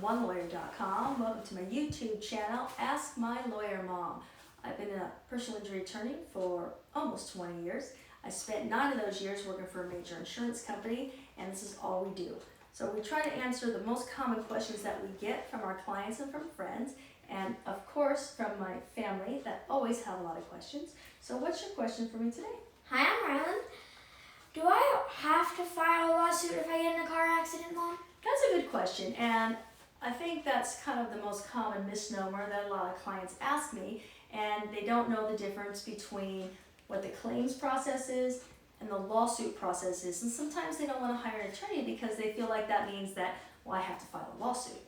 theonelawyer.com. Welcome to my YouTube channel, Ask My Lawyer Mom. I've been a personal injury attorney for almost 20 years. I spent 9 of those years working for a major insurance company, and this is all we do. So we try to answer the most common questions that we get from our clients and from friends, and of course from my family that always have a lot of questions. So what's your question for me today? Hi, I'm Rylan. Do I have to file a lawsuit if I get in a car accident, Mom? That's a good question, and I think that's kind of the most common misnomer that a lot of clients ask me, and they don't know the difference between what the claims process is and the lawsuit process is, and sometimes they don't want to hire an attorney because they feel like that means that, well, I have to file a lawsuit.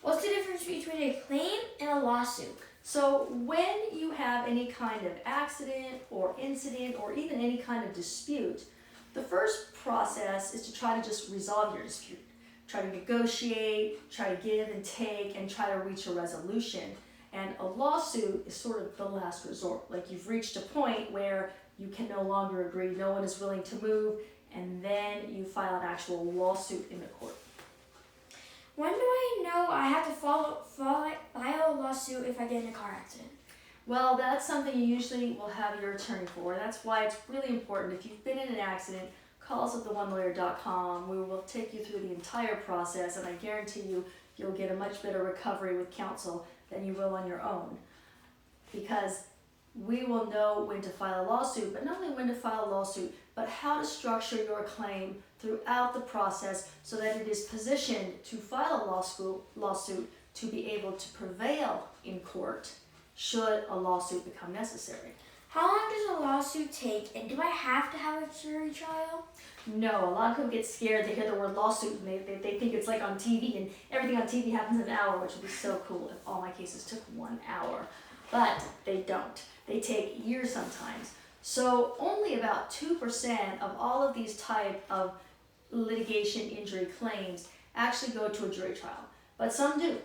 What's the difference between a claim and a lawsuit? So when you have any kind of accident or incident or even any kind of dispute, the first process is to try to just resolve your dispute. Try to negotiate, try to give and take, and try to reach a resolution. And a lawsuit is sort of the last resort. Like you've reached a point where you can no longer agree, no one is willing to move, and then you file an actual lawsuit in the court. When do I know I have to file a lawsuit if I get in a car accident? Well, that's something you usually will have your attorney for. That's why it's really important. If you've been in an accident, call us at theonelawyer.com. We will take you through the entire process, and I guarantee you, you'll get a much better recovery with counsel than you will on your own. Because we will know when to file a lawsuit, but not only when to file a lawsuit, but how to structure your claim throughout the process so that it is positioned to file a lawsuit to be able to prevail in court should a lawsuit become necessary. How long does a lawsuit take, and do I have to have a jury trial? No, a lot of people get scared. They hear the word lawsuit and they think it's like on TV, and everything on TV happens in an hour, which would be so cool if all my cases took 1 hour. But they don't. They take years sometimes. So only about 2% of all of these type of litigation injury claims actually go to a jury trial, but some do.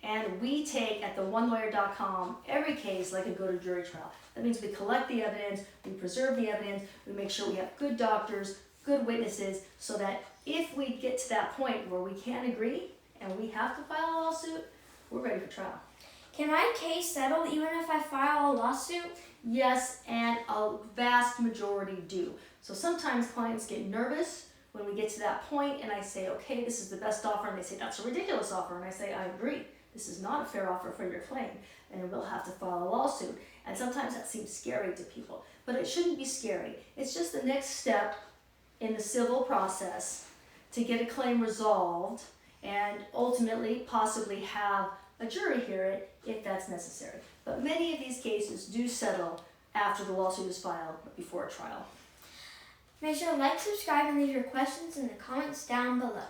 And we take at theonelawyer.com every case like a go to jury trial. That means we collect the evidence, we preserve the evidence, we make sure we have good doctors, good witnesses, so that if we get to that point where we can't agree and we have to file a lawsuit, we're ready for trial. Can my case settle even if I file a lawsuit? Yes, and a vast majority do. So sometimes clients get nervous when we get to that point and I say, okay, this is the best offer, and they say, that's a ridiculous offer, and I say, I agree. This is not a fair offer for your claim, and we'll have to file a lawsuit. And sometimes that seems scary to people, but it shouldn't be scary. It's just the next step in the civil process to get a claim resolved and ultimately possibly have a jury hear it if that's necessary. But many of these cases do settle after the lawsuit is filed but before a trial. Make sure to like, subscribe, and leave your questions in the comments down below.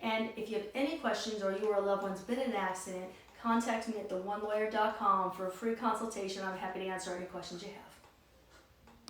And if you have any questions or you or a loved one's been in an accident, contact me at theonelawyer.com for a free consultation. I'm happy to answer any questions you have.